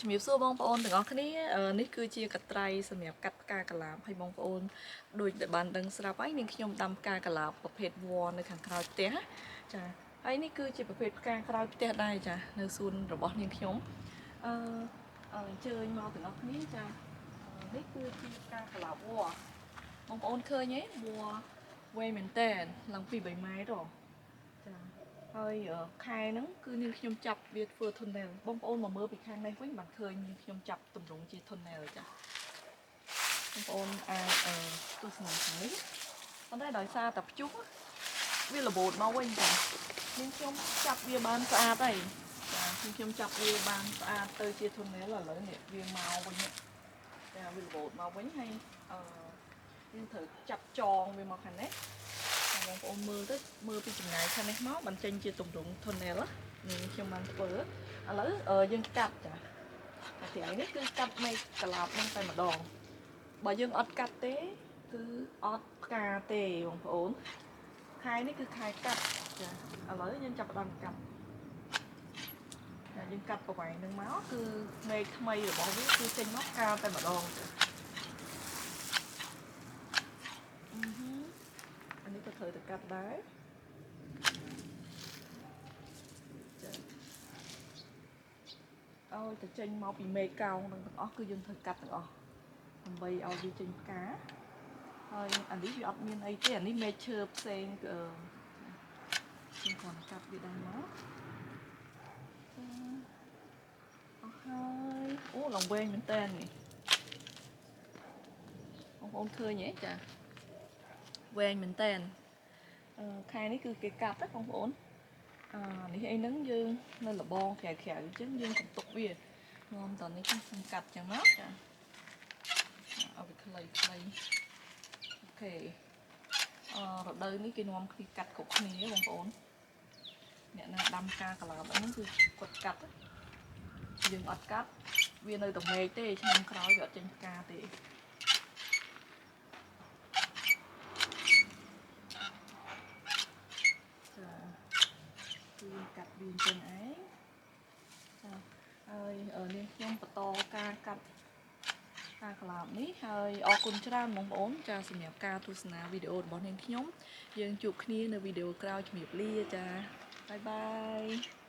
ជំរាបសួរបងប្អូនទាំងអស់គ្នានេះគឺជាកត្រៃសម្រាប់កាត់ផ្កាកាឡាបហើយបងប្អូនដូចដែលបានដឹងស្រាប់ហើយនាងខ្ញុំដាំផ្កាកាឡាបប្រភេទវ័រនៅខាងក្រោយផ្ទះចាហើយនេះគឺជាប្រភេទផ្កាក្រោយផ្ទះដែរចានៅសួនរបស់នាងខ្ញុំអឺអញ្ជើញមកទាំងអស់គ្នាចានេះគឺជាផ្កាកាឡាបវ័របងប្អូនឃើញទេវ័រវែងមែនតើឡើងពី3ម៉ែត្រចាហើយខែហ្នឹងគឺនាងខ្ញុំចាប់វាធ្វើ tunnel បងប្អូនមកមើលពីខាងនេះវិញបានឃើញនាងខ្ញុំចាប់ទម្រង់ជា tunnel ចាបងប្អូនអាចទស្សនាខាងនេះប៉ុន្តែដោយសារតែព្យុះវារបូតមកវិញចានាងខ្ញុំចាប់វាបានស្អាតហើយចានាងខ្ញុំចាប់វាបានស្អាតទៅជា tunnel ឥឡូវនេះវាមកវិញចាវារបូតមកវិញហើយយើងត្រូវចាប់ចងវាមកខាងនេះបងប្អូនមើលទៅមើលពីចម្ងាយខាងនេះមកបានចេញជាទម្រង់ tunnel នេះខ្ញុំបានធ្វើឥឡូវយើងកាត់ចាតែថ្ងៃនេះគឺកាត់មេឃកាឡាបហ្នឹងតែម្ដងបើយើងអត់កាត់ទេគឺអត់ផ្កាទេបងប្អូនខែនេះគឺខែកាត់ចាឥឡូវយើងចាប់ផ្ដើមកាត់តែយើងកាត់ប្រវែងហ្នឹងមកគឺមេឃថ្មីរបស់វាគឺចេញមកផ្កាតែម្ដងចាអានេះក៏ត្រូវតែកាត់ដែរឲ្យទៅចេញមកពីមេកោងទាំងអស់គឺយើងត្រូវកាត់ទាំងអស់ដើម្បីឲ្យវាចេញផ្កាហើយអានេះវាអត់មានអីទេអានេះមេឈើផ្សេងខ្ញុំគ្រាន់តែកាត់វាដែរមកអស់ហើយអូឡងវែងមែនតើនេះបងប្អូនឃើញទេចាវែងមែនតើខែនេះគឺគេកាត់ណាបងប្អូននេះអីហ្នឹងយើងនៅលបងក្រៅៗអញ្ចឹងយើងបន្ទុកវាងំតនេះខ្ញុំកាត់ចឹងមកចាឲ្យវាខ្លីអូខេរដូវនេះគេនាំគ្នាកាត់គ្រប់គ្នាបងប្អូនអ្នកណាដាំផ្កាកាឡាបហ្នឹងគឺគាត់កាត់យើងអត់កាត់វានៅតែមេឃទេឆ្នាំក្រោយវាអត់ចេញផ្កាទេគឺកាត់វាអញ្ចឹងឯងចាហើយនាងខ្ញុំបន្តការកាត់ផ្កាកាឡាបនេះហើយអរគុណច្រើនបងប្អូនចាសម្រាប់ការទស្សនាវីដេអូរបស់នាងខ្ញុំយើងជួបគ្នានៅវីដេអូក្រោយជំរាបលាចាបាយបាយ